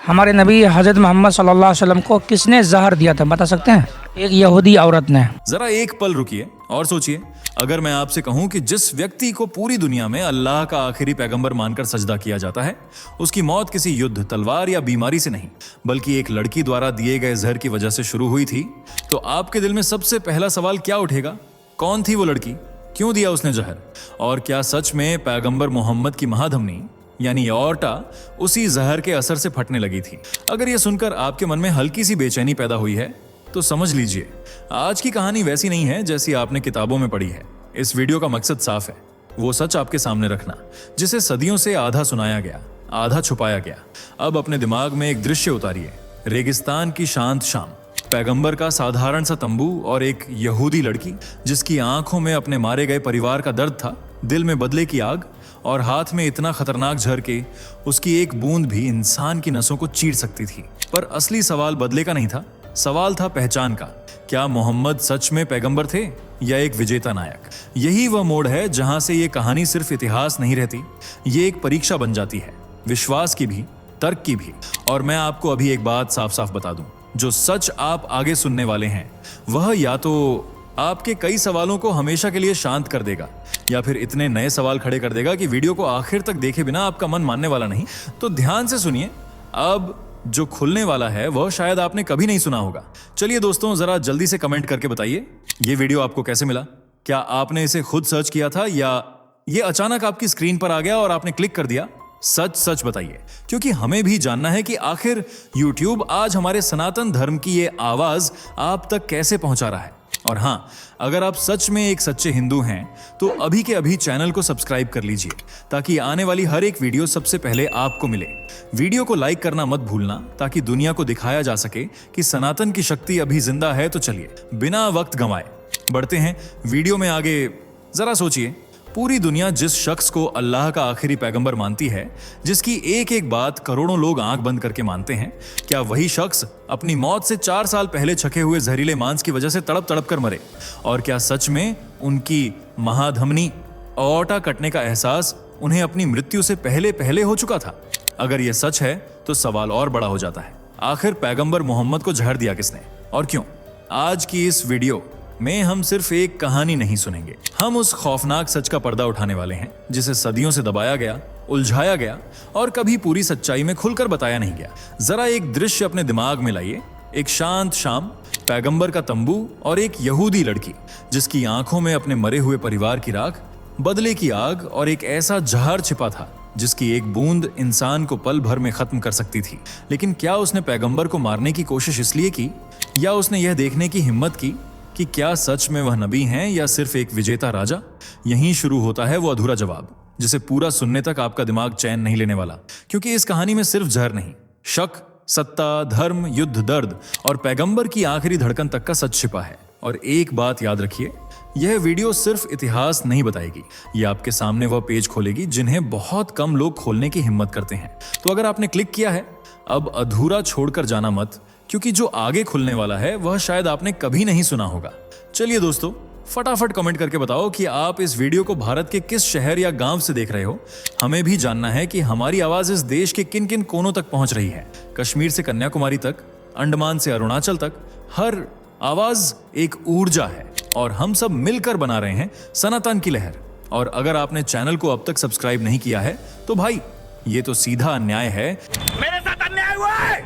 हमारे नबी हज़रत मोहम्मद सल्लल्लाहु अलैहि वसल्लम को किसने जहर दिया था, बता सकते हैं? एक यहूदी औरत ने। जरा एक पल रुकिए और सोचिए, अगर मैं आपसे कहूं कि जिस व्यक्ति को पूरी दुनिया में अल्लाह का आखिरी पैगंबर मानकर सजदा किया जाता है, उसकी मौत किसी युद्ध, तलवार या बीमारी से नहीं बल्कि एक लड़की द्वारा दिए गए जहर की वजह से शुरू हुई थी, तो आपके दिल में सबसे पहला सवाल क्या उठेगा? कौन थी वो लड़की? क्यों दिया उसने जहर? और क्या सच में पैगंबर मोहम्मद की महाधमनी यानी एओर्टा उसी जहर के असर से फटने लगी थी? अगर यह सुनकर आपके मन में हल्की सी बेचैनी पैदा हुई है तो समझ लीजिए आज की कहानी वैसी नहीं है जैसी आपने किताबों में पढ़ी है। इस वीडियो का मकसद साफ है, वो सच आपके सामने रखना जिसे सदियों से आधा सुनाया गया, आधा छुपाया गया। अब अपने दिमाग में एक दृश्य उतारिए, रेगिस्तान की शांत शाम, पैगंबर का साधारण सा तंबू और एक यहूदी लड़की जिसकी आंखों में अपने मारे गए परिवार का दर्द था, दिल में बदले की आग और हाथ में इतना खतरनाक झर के उसकी एक बूंद भी इंसान की नसों को चीर सकती थी। पर असली सवाल बदले का नहीं था, सवाल था पहचान का। क्या मोहम्मद सच में पैगंबर थे या एक विजेता नायक? यही वह मोड़ है जहां से ये कहानी सिर्फ इतिहास नहीं रहती, ये एक परीक्षा बन जाती है, विश्वास की भी, तर्क की भी। और मैं आपको अभी एक बात साफ साफ बता दूं, जो सच आप आगे सुनने वाले हैं वह या तो आपके कई सवालों को हमेशा के लिए शांत कर देगा या फिर इतने नए सवाल खड़े कर देगा कि वीडियो को आखिर तक देखे बिना आपका मन मानने वाला नहीं। तो ध्यान से सुनिए, अब जो खुलने वाला है वह शायद आपने कभी नहीं सुना होगा। चलिए दोस्तों, जरा जल्दी से कमेंट करके बताइए ये वीडियो आपको कैसे मिला। क्या आपने इसे खुद सर्च किया था या ये अचानक आपकी स्क्रीन पर आ गया और आपने क्लिक कर दिया? सच सच बताइए, क्योंकि हमें भी जानना है कि आखिर YouTube आज हमारे सनातन धर्म की ये आवाज आप तक कैसे पहुंचा रहा है। और हां, अगर आप सच में एक सच्चे हिंदू हैं तो अभी के अभी चैनल को सब्सक्राइब कर लीजिए ताकि आने वाली हर एक वीडियो सबसे पहले आपको मिले। वीडियो को लाइक करना मत भूलना ताकि दुनिया को दिखाया जा सके कि सनातन की शक्ति अभी जिंदा है। तो चलिए बिना वक्त गंवाए बढ़ते हैं वीडियो में आगे। जरा सोचिए, पूरी दुनिया जिस शख्स को अल्लाह का आखिरी पैगंबर मानती है, जिसकी एक एक बात करोड़ों लोग आंख बंद करके मानते हैं, क्या वही शख्स अपनी मौत से 4 साल पहले छके हुए जहरीले मांस की वजह से तड़प तड़प कर मरे? और क्या सच में उनकी महाधमनी एओर्टा कटने का एहसास उन्हें अपनी मृत्यु से पहले पहले हो चुका था? अगर यह सच है तो सवाल और बड़ा हो जाता है, आखिर पैगंबर मोहम्मद को जहर दिया किसने और क्यों? आज की इस वीडियो में हम सिर्फ एक कहानी नहीं सुनेंगे, हम उस खौफनाक सच का पर्दा उठाने वाले हैं जिसे सदियों से दबाया गया, उलझाया गया और कभी पूरी सच्चाई में खुलकर बताया नहीं गया। जरा एक दृश्य अपने दिमाग में लाइए, एक शांत शाम, पैगंबर का तंबू और एक यहूदी लड़की जिसकी आंखों में अपने मरे हुए परिवार की राख, बदले की आग और एक ऐसा जहर छिपा था जिसकी एक बूंद इंसान को पल भर में खत्म कर सकती थी। लेकिन क्या उसने पैगंबर को मारने की कोशिश इसलिए की या उसने यह देखने की हिम्मत की कि क्या सच में वह नबी हैं या सिर्फ एक विजेता राजा? यहीं शुरू होता है वो अधूरा जवाब जिसे पूरा सुनने तक आपका दिमाग चैन नहीं लेने वाला, क्योंकि इस कहानी में सिर्फ जहर नहीं, शक, सत्ता, धर्म, युद्ध, दर्द और पैगंबर की आखिरी धड़कन तक का सच छिपा है। और एक बात याद रखिए, यह वीडियो सिर्फ इतिहास नहीं बताएगी, यह आपके सामने वह पेज खोलेगी जिन्हें बहुत कम लोग खोलने की हिम्मत करते हैं। तो अगर आपने क्लिक किया है, अब अधूरा छोड़कर जाना मत, क्योंकि जो आगे खुलने वाला है वह शायद आपने कभी नहीं सुना होगा। चलिए दोस्तों, फटाफट कमेंट करके बताओ कि आप इस वीडियो को भारत के किस शहर या गांव से देख रहे हो। हमें भी जानना है कि हमारी आवाज इस देश के किन किन कोनों तक पहुंच रही है। कश्मीर से कन्याकुमारी तक, अंडमान से अरुणाचल तक, हर आवाज एक ऊर्जा है और हम सब मिलकर बना रहे हैं सनातन की लहर। और अगर आपने चैनल को अब तक सब्सक्राइब नहीं किया है तो भाई, ये तो सीधा अन्याय है। मेरे साथ अन्याय हुआ है,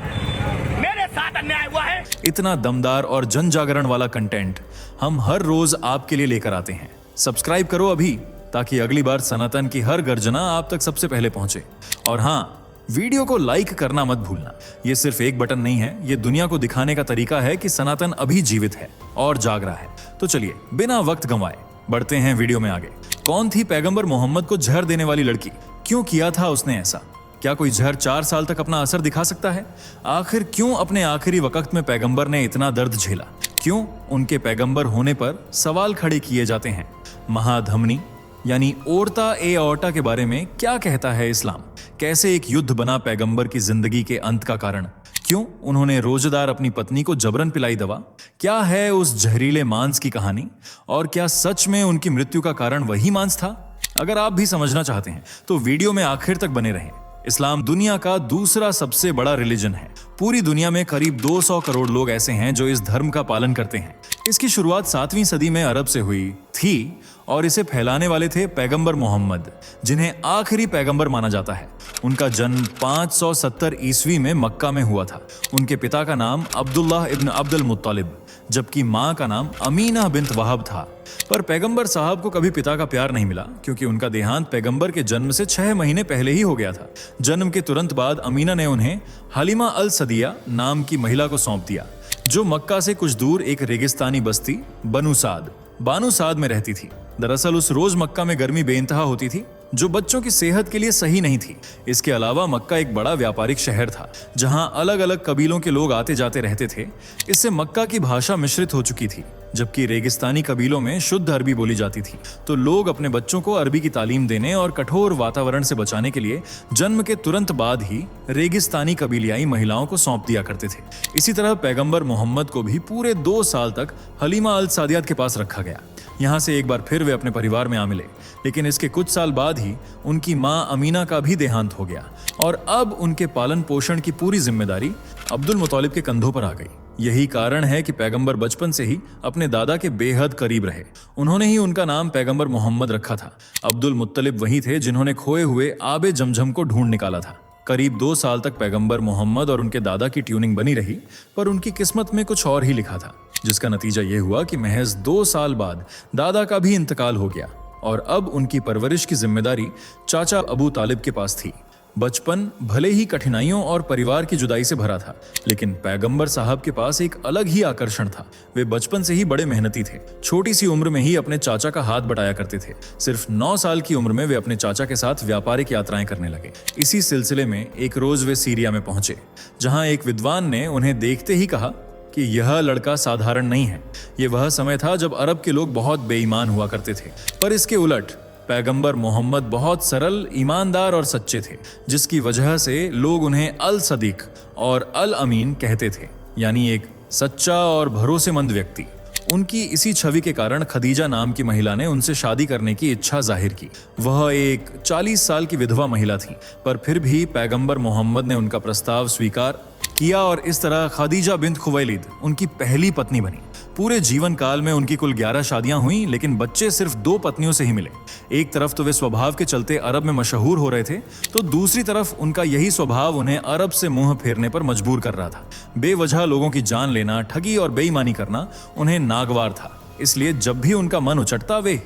मेरे साथ अन्याय हुआ है। इतना दमदार और जन जागरण वाला कंटेंट हम हर रोज आपके लिए लेकर आते हैं। सब्सक्राइब करो अभी ताकि अगली बार सनातन की हर गर्जना आप तक सबसे पहले पहुंचे। और हाँ, वीडियो को लाइक करना मत भूलना। ये सिर्फ एक बटन नहीं है, ये दुनिया को दिखाने का तरीका है कि सनातन अभी जीवित है और जाग रहा है। तो चलिए बिना वक्त गंवाए बढ़ते हैं वीडियो में आगे। कौन थी पैगंबर मोहम्मद को जहर देने वाली लड़की? क्यों किया था उसने ऐसा? क्या कोई जहर 4 साल तक अपना असर दिखा सकता है? आखिर क्यों अपने आखिरी वक्त में पैगंबर ने इतना दर्द झेला? क्यों उनके पैगंबर होने पर सवाल खड़े किए जाते हैं? महाधमनी यानी एओर्टा के बारे में क्या कहता है इस्लाम? कैसे एक युद्ध बना पैगंबर की जिंदगी के अंत का कारण? क्यों उन्होंने रोजेदार अपनी पत्नी को जबरन पिलाई दवा? क्या है उस जहरीले मांस की कहानी? और क्या सच में उनकी मृत्यु का कारण वही मांस था? अगर आप भी समझना चाहते हैं तो वीडियो में आखिर तक बने रहें। इस्लाम दुनिया का दूसरा सबसे बड़ा रिलीजन है। पूरी दुनिया में करीब 200 करोड़ लोग ऐसे हैं जो इस धर्म का पालन करते हैं। इसकी शुरुआत 7वीं सदी में अरब से हुई थी और इसे फैलाने वाले थे पैगंबर मोहम्मद, जिन्हें आखिरी पैगंबर माना जाता है। उनका जन्म 570 ईस्वी में मक्का में हुआ था। उनके पिता का नाम अब्दुल्लाह इब्न अब्दुल मुत्तलिब, जबकि माँ का नाम अमीना बिन्त वहाब था। पर पैगंबर साहब को कभी पिता का प्यार नहीं मिला, क्योंकि उनका देहांत पैगंबर के जन्म से 6 महीने पहले ही हो गया था। जन्म के तुरंत बाद अमीना ने उन्हें हलीमा अल सदिया नाम की महिला को सौंप दिया, जो मक्का से कुछ दूर एक रेगिस्तानी बस्ती बानू साद में रहती थी। दरअसल उस रोज मक्का में गर्मी बेइंतहा होती थी, जो बच्चों की सेहत के लिए सही नहीं थी। इसके अलावा मक्का एक बड़ा व्यापारिक शहर था, जहां अलग अलग कबीलों के लोग आते जाते रहते थे। इससे मक्का की भाषा मिश्रित हो चुकी थी, जबकि रेगिस्तानी कबीलों में शुद्ध अरबी बोली जाती थी। तो लोग अपने बच्चों को अरबी की तालीम देने और कठोर वातावरण से बचाने के लिए जन्म के तुरंत बाद ही रेगिस्तानी कबीलियाई महिलाओं को सौंप दिया करते थे। इसी तरह पैगंबर मोहम्मद को भी पूरे 2 साल तक हलीमा अल सादियात के पास रखा गया। यहाँ से एक बार फिर वे अपने परिवार में आ मिले, लेकिन इसके कुछ साल बाद ही उनकी माँ अमीना का भी देहांत हो गया और अब उनके पालन पोषण की पूरी जिम्मेदारी अब्दुल मुत्तलिब के कंधों पर आ गई। यही कारण है कि पैगंबर बचपन से ही अपने दादा के बेहद करीब रहे। उन्होंने ही उनका नाम पैगंबर मोहम्मद रखा था। अब्दुल मुत्तलिब वही थे जिन्होंने खोए हुए आबे जमझम को ढूंढ निकाला था। करीब 2 साल तक पैगंबर मोहम्मद और उनके दादा की ट्यूनिंग बनी रही, पर उनकी किस्मत में कुछ और ही लिखा था, जिसका नतीजा यह हुआ कि महज 2 साल बाद दादा का भी इंतकाल हो गया और अब उनकी परवरिश की जिम्मेदारी चाचा अबू तालिब के पास थी। बचपन भले ही कठिनाइयों और परिवार की जुदाई से भरा था, लेकिन पैगंबर साहब के पास एक अलग ही आकर्षण था। वे बचपन से ही बड़े मेहनती थे। छोटी सी उम्र में ही अपने चाचा का हाथ बटाया करते थे। सिर्फ 9 साल की उम्र में वे अपने चाचा के साथ व्यापारिक यात्राएं करने लगे। इसी सिलसिले में एक रोज वे सीरिया में पहुंचे, जहां एक विद्वान ने उन्हें देखते ही कहा कि यह लड़का साधारण नहीं है। यह वह समय था जब अरब के लोग बहुत बेईमान हुआ करते थे, पर इसके उलट पैगंबर मोहम्मद बहुत सरल, ईमानदार और सच्चे थे, जिसकी वजह से लोग उन्हें अल सदीक और अल अमीन कहते थे, यानी एक सच्चा और भरोसेमंद व्यक्ति। उनकी इसी छवि के कारण खदीजा नाम की महिला ने उनसे शादी करने की इच्छा जाहिर की। वह एक 40 साल की विधवा महिला थी, पर फिर भी पैगंबर मोहम्मद ने उनका प्रस्ताव स्वीकार किया और इस तरह खदीजा बिन्त खुवैलिद उनकी पहली पत्नी बनी। पूरे जीवन काल में उनकी कुल 11 शादियां हुई, लेकिन बच्चे सिर्फ 2 पत्नियों से ही मिले। एक तरफ तो वे स्वभाव के चलते अरब में मशहूर हो रहे थे, तो दूसरी तरफ उनका यही स्वभाव उन्हें अरब से मुंह फेरने पर मजबूर कर रहा था। बेवजह लोगों की जान लेना, ठगी और बेईमानी करना उन्हें नागवार था। इसलिए जब भी उनका मन उचटता, वे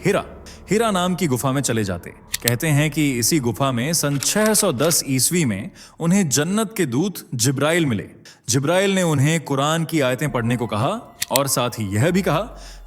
हिरा नाम की गुफा में चले जाते। कहते हैं कि इसी गुफा में सन 610 ईस्वी में उन्हें जन्नत के दूत जिब्राइल मिले। जिब्राइल ने उन्हें कुरान की आयतें पढ़ने को कहा और साथ ही यह भी कहा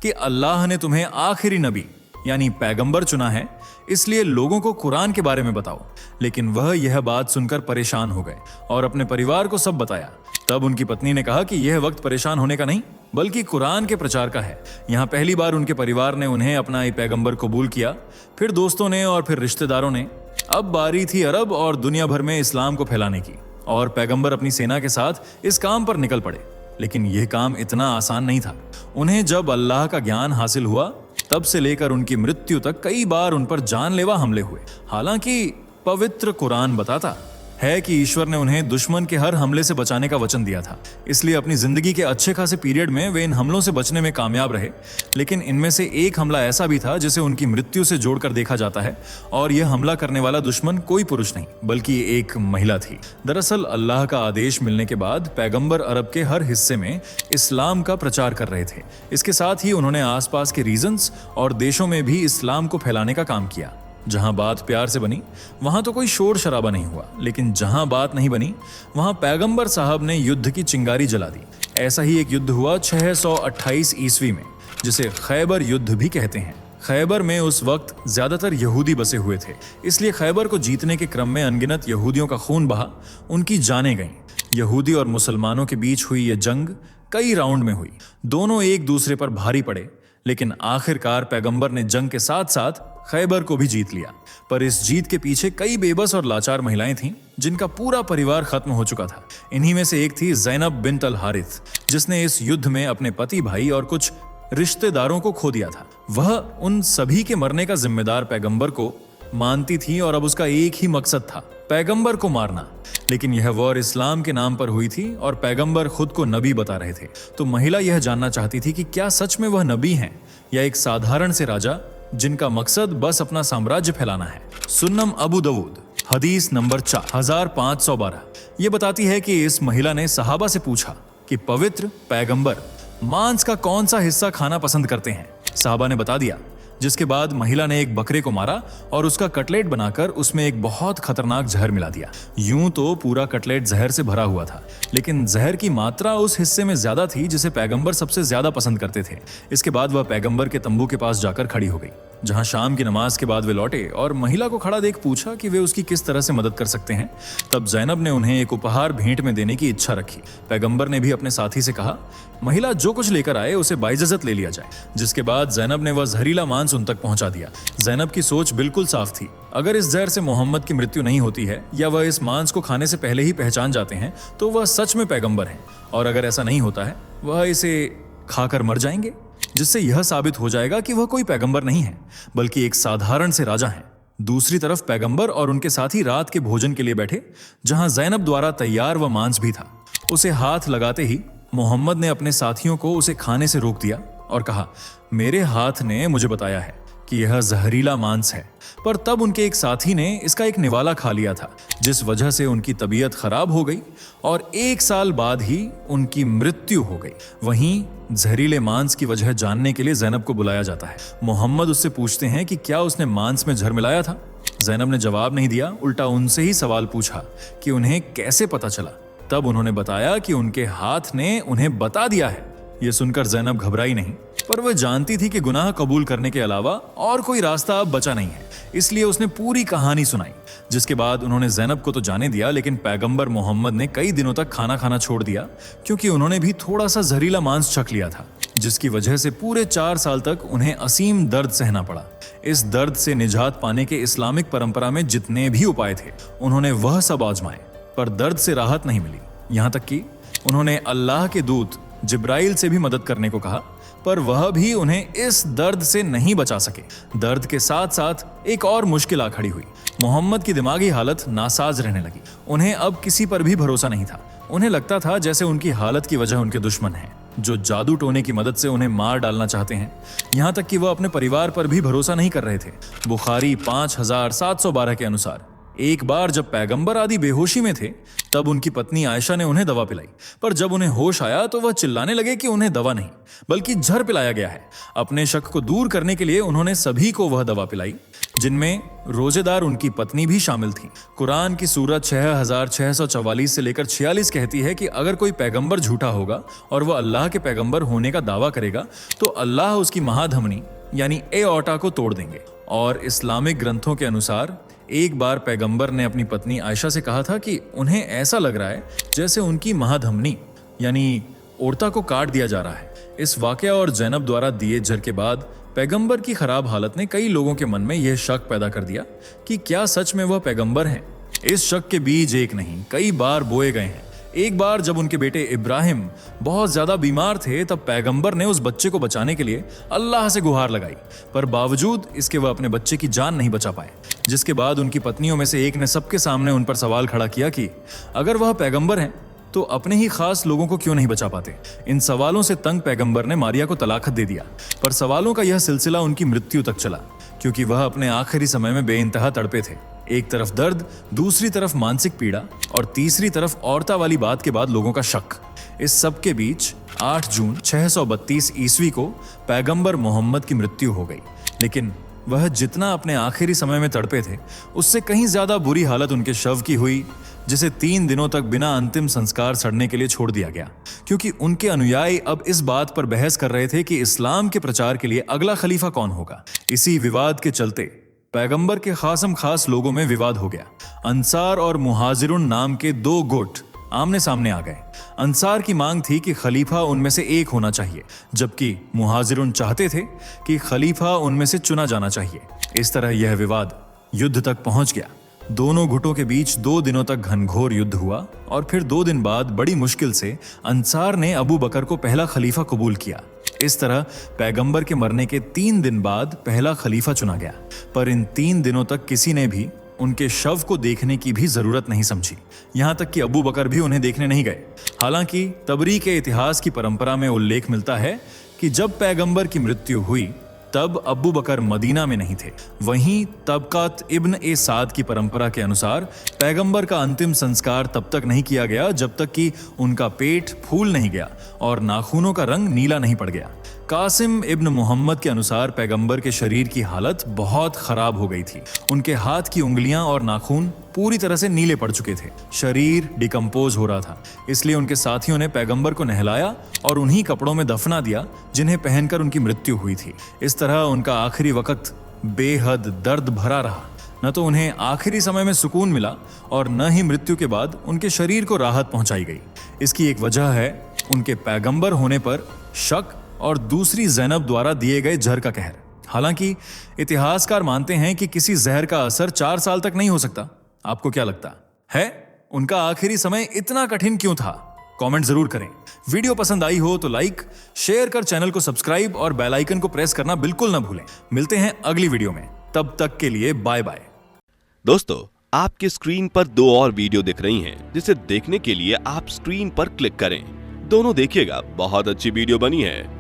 कि अल्लाह ने तुम्हें आखिरी नबी यानी पैगंबर चुना है, इसलिए लोगों को कुरान के बारे में बताओ। लेकिन वह यह बात सुनकर परेशान हो गए और अपने परिवार को सब बताया। तब उनकी पत्नी ने कहा कि यह वक्त परेशान होने का नहीं, बल्कि कुरान के प्रचार का है। यहाँ पहली बार उनके परिवार ने उन्हें अपना ये पैगंबर कबूल किया, फिर दोस्तों ने और फिर रिश्तेदारों ने। अब बारी थी अरब और दुनिया भर में इस्लाम को फैलाने की, और पैगंबर अपनी सेना के साथ इस काम पर निकल पड़े। लेकिन यह काम इतना आसान नहीं था। उन्हें जब अल्लाह का ज्ञान हासिल हुआ, तब से लेकर उनकी मृत्यु तक कई बार उन पर जानलेवा हमले हुए। हालांकि पवित्र कुरान बताता है कि ईश्वर ने उन्हें दुश्मन के हर हमले से बचाने का वचन दिया था, इसलिए अपनी जिंदगी के अच्छे खासे पीरियड में वे इन हमलों से बचने में कामयाब रहे। लेकिन इनमें से एक हमला ऐसा भी था जिसे उनकी मृत्यु से जोड़कर देखा जाता है, और यह हमला करने वाला दुश्मन कोई पुरुष नहीं बल्कि एक महिला थी। दरअसल अल्लाह का आदेश मिलने के बाद पैगंबर अरब के हर हिस्से में इस्लाम का प्रचार कर रहे थे। इसके साथ ही उन्होंने आसपास के रीजन्स और देशों में भी इस्लाम को फैलाने का काम किया। जहां बात प्यार से बनी वहां तो कोई शोर शराबा नहीं हुआ, लेकिन जहां बात नहीं बनी वहां पैगंबर साहब ने युद्ध की चिंगारी जला दी। ऐसा ही एक युद्ध हुआ 628 ईस्वी में, जिसे खैबर युद्ध भी कहते हैं। खैबर में उस वक्त ज्यादातर यहूदी बसे हुए थे, इसलिए खैबर को जीतने के क्रम में अनगिनत यहूदियों का खून बहा, उनकी जानें गईं। यहूदी और मुसलमानों के बीच हुई यह जंग कई राउंड में हुई। दोनों एक दूसरे पर भारी पड़े, लेकिन आखिरकार पैगंबर ने जंग के साथ साथ खैबर को भी जीत लिया। पर इस जीत के पीछे कई बेबस और लाचार महिलाएं थीं, जिनका पूरा परिवार खत्म हो चुका था। इन्हीं में से एक थी ज़ैनब बिन्त अल हारिथ, जिसने इस युद्ध में अपने पति, भाई और कुछ रिश्तेदारों को खो दिया था। वह उन सभी के मरने का जिम्मेदार पैगंबर को मानती थी और अब उसका एक ही मकसद था, पैगंबर को मारना। लेकिन यह वॉर इस्लाम के नाम पर हुई थी और पैगंबर खुद को नबी बता रहे थे। तो महिला यह जानना चाहती थी कि क्या सच में वह नबी हैं या एक साधारण से राजा जिनका मकसद बस अपना साम्राज्य फैलाना है। सुन्नम अबू दाऊद हदीस नंबर 4512 ये बताती है कि इस महिला ने सहाबा से पूछा कि पवित्र पैगंबर मांस का कौन सा हिस्सा खाना पसंद करते हैं। सहाबा ने बता दिया, जिसके बाद महिला ने एक बकरे को मारा और उसका कटलेट बनाकर उसमें एक बहुत खतरनाक जहर मिला दिया। यूं तो पूरा कटलेट जहर से भरा हुआ था, लेकिन जहर की मात्रा उस हिस्से में ज्यादा थी जिसे पैगंबर सबसे ज्यादा पसंद करते थे। इसके बाद वह पैगंबर के तंबू के पास जाकर खड़ी हो गई, जहां शाम की नमाज के बाद वे लौटे और महिला को खड़ा देख पूछा कि वे उसकी किस तरह से मदद कर सकते हैं। तब जैनब ने उन्हें एक उपहार भेंट में देने की इच्छा रखी। पैगंबर ने भी अपने साथी से कहा, महिला जो कुछ लेकर आए उसे बाइज्जत ले लिया जाए। जिसके बाद जैनब ने वह जहरीला मांस उन तक पहुंचा दिया। जैनब की सोच बिल्कुल साफ थी, अगर इस जहर से मोहम्मद की मृत्यु नहीं होती है या वह इस मांस को खाने से पहले ही पहचान जाते हैं तो वह सच में पैगंबर हैं, और अगर ऐसा नहीं होता है वह इसे खाकर मर जाएंगे, जिससे यह साबित हो जाएगा कि वह कोई पैगंबर नहीं है बल्कि एक साधारण से राजा हैं। दूसरी तरफ पैगंबर और उनके साथी रात के भोजन के लिए बैठे, जहां जैनब द्वारा तैयार वह मांस भी था। उसे हाथ लगाते ही मोहम्मद ने अपने साथियों को उसे खाने से रोक दिया और कहा, मेरे हाथ ने मुझे बताया है कि यह जहरीला मांस है। पर तब उनके एक साथी ने इसका एक निवाला खा लिया था, जिस वजह से उनकी तबीयत खराब हो गई और 1 साल बाद ही उनकी मृत्यु हो गई। वहीं जहरीले मांस की वजह जानने के लिए जैनब को बुलाया जाता है। मोहम्मद उससे पूछते हैं कि क्या उसने मांस में जहर मिलाया था। जैनब ने जवाब नहीं दिया, उल्टा उनसे ही सवाल पूछा कि उन्हें कैसे पता चला। तब उन्होंने बताया कि उनके हाथ ने उन्हें बता दिया है। यह सुनकर जैनब घबराई नहीं, पर वह जानती थी कि गुनाह कबूल करने के अलावा और कोई रास्ता अब बचा नहीं है, इसलिए उसने पूरी कहानी सुनाई। जिसके बाद उन्होंने जैनब को तो जाने दिया, लेकिन पैगंबर मोहम्मद ने कई दिनों तक खाना खाना छोड़ दिया, क्योंकि उन्होंने भी थोड़ा सा जहरीला मांस चख लिया था, जिसकी वजह से पूरे 4 साल तक उन्हें असीम दर्द सहना पड़ा। इस दर्द से निजात पाने के इस्लामिक परंपरा में जितने भी उपाय थे उन्होंने वह सब आजमाए, पर दर्द से राहत नहीं मिली। यहां तक कि उन्होंने अल्लाह के दूत जिब्राइल से भी मदद करने को कहा, पर वह भी उन्हें इस दर्द से नहीं बचा सके। दर्द के साथ साथ एक और मुश्किल आ खड़ी हुई। मोहम्मद की दिमागी हालत नासाज रहने लगी। उन्हें अब किसी पर भी भरोसा नहीं था। उन्हें लगता था जैसे उनकी हालत की वजह उनके दुश्मन हैं, जो जादू टोने की मदद से उन्हें मार डालना चाहते हैं। यहां तक कि वह अपने परिवार पर भी भरोसा नहीं कर रहे थे। बुखारी 5712 के अनुसार एक बार जब पैगंबर आदि बेहोशी में थे, तब उनकी पत्नी आयशा ने उन्हें दवा पिलाई, पर जब उन्हें होश आया तो वह चिल्लाने लगे कि उन्हें दवा नहीं बल्कि जहर पिलाया गया है। अपने शक को दूर करने के लिए उन्होंने सभी को वह दवा पिलाई, जिनमें रोजेदार उनकी पत्नी भी शामिल थी। कुरान की सूरत 6644 से लेकर 46 कहती है कि अगर कोई पैगंबर झूठा होगा और वह अल्लाह के पैगंबर होने का दावा करेगा तो अल्लाह उसकी महाधमनी यानी एओर्टा को तोड़ देंगे। और इस्लामिक ग्रंथों के अनुसार एक बार पैगंबर ने अपनी पत्नी आयशा से कहा था कि उन्हें ऐसा लग रहा है जैसे उनकी महाधमनी यानी ओर्ता को काट दिया जा रहा है। इस वाकया और जैनब द्वारा दिए जहर के बाद पैगंबर की खराब हालत ने कई लोगों के मन में यह शक पैदा कर दिया कि क्या सच में वह पैगंबर हैं। इस शक के बीज एक नहीं कई बार बोए गए हैं। एक बार जब उनके बेटे इब्राहिम बहुत ज्यादा बीमार थे, तब पैगंबर ने उस बच्चे को बचाने के लिए अल्लाह से गुहार लगाई, पर बावजूद इसके वह अपने बच्चे की जान नहीं बचा पाए। जिसके बाद उनकी पत्नियों में से एक ने सबके सामने उन पर सवाल खड़ा किया कि अगर वह पैगंबर हैं तो अपने ही खास लोगों को क्यों नहीं बचा पाते। इन सवालों से तंग पैगंबर ने मारिया को तलाक दे दिया, पर सवालों का यह सिलसिला उनकी मृत्यु तक चला, क्योंकि वह अपने आखिरी समय में बेइंतहा तड़पे थे। एक तरफ दर्द, दूसरी तरफ मानसिक पीड़ा और तीसरी तरफ औरता वाली बात के बाद लोगों का शक। इस सब के बीच 8 जून 632 ईस्वी को पैगंबर मोहम्मद की मृत्यु हो गई। लेकिन वह जितना अपने आखिरी समय में तड़पे थे, उससे कहीं ज्यादा बुरी हालत उनके शव की हुई, जिसे 3 दिनों तक बिना अंतिम संस्कार सड़ने के लिए छोड़ दिया गया, क्योंकि उनके अनुयायी अब इस बात पर बहस कर रहे थे कि इस्लाम के प्रचार के लिए अगला खलीफा कौन होगा। इसी विवाद के चलते पैगंबर के खासम खास लोगों में विवाद हो गया। अंसार और मुहाजिरुन नाम के 2 गुट आमने सामने आ गए। अंसार की मांग थी कि खलीफा उनमें से एक होना चाहिए, जबकि मुहाजिरुन चाहते थे कि खलीफा उनमें से चुना जाना चाहिए। इस तरह यह विवाद युद्ध तक पहुंच गया। दोनों गुटों के बीच 2 दिनों तक घनघोर युद्ध हुआ और फिर 2 दिन बाद बड़ी मुश्किल से अंसार ने अबू बकर को पहला खलीफा कबूल किया। इस तरह पैगंबर के मरने के 3 दिन बाद पहला खलीफा चुना गया, पर इन 3 दिनों तक किसी ने भी उनके शव को देखने की भी जरूरत नहीं समझी। यहां तक कि अबू बकर भी उन्हें देखने नहीं गए। हालांकि तबरी के इतिहास की परंपरा में उल्लेख मिलता है कि जब पैगंबर की मृत्यु हुई तब अबू बकर मदीना में नहीं थे। वहीं तबकात इब्न ए साद की परंपरा के अनुसार पैगंबर का अंतिम संस्कार तब तक नहीं किया गया जब तक कि उनका पेट फूल नहीं गया और नाखूनों का रंग नीला नहीं पड़ गया। कासिम इब्न मोहम्मद के अनुसार पैगंबर के शरीर की हालत बहुत खराब हो गई थी। उनके हाथ की उंगलियां और नाखून पूरी तरह से नीले पड़ चुके थे। शरीर डिकम्पोज हो रहा था, इसलिए उनके साथियों ने पैगंबर को नहलाया और उन्हीं कपड़ों में दफना दिया जिन्हें पहनकर उनकी मृत्यु हुई थी। इस तरह उनका आखिरी वक्त बेहद दर्द भरा रहा। न तो उन्हें आखिरी समय में सुकून मिला और न ही मृत्यु के बाद उनके शरीर को राहत पहुंचाई गई। इसकी एक वजह है उनके पैगंबर होने पर शक और दूसरी ज़ैनब द्वारा दिए गए जहर का कहर। हालांकि इतिहासकार मानते हैं कि किसी जहर का असर 4 साल तक नहीं हो सकता। आपको क्या लगता है उनका आखिरी समय इतना कठिन क्यों था? कमेंट जरूर करें। वीडियो पसंद आई हो तो लाइक, शेयर कर चैनल को सब्सक्राइब और बेल आइकन को प्रेस करना बिल्कुल ना भूलें। मिलते हैं अगली वीडियो में, तब तक के लिए बाय बाय। दोस्तों, आपके स्क्रीन पर 2 और वीडियो दिख रही हैं, जिसे देखने के लिए आप स्क्रीन पर क्लिक करें। दोनों देखिएगा, बहुत अच्छी वीडियो बनी है।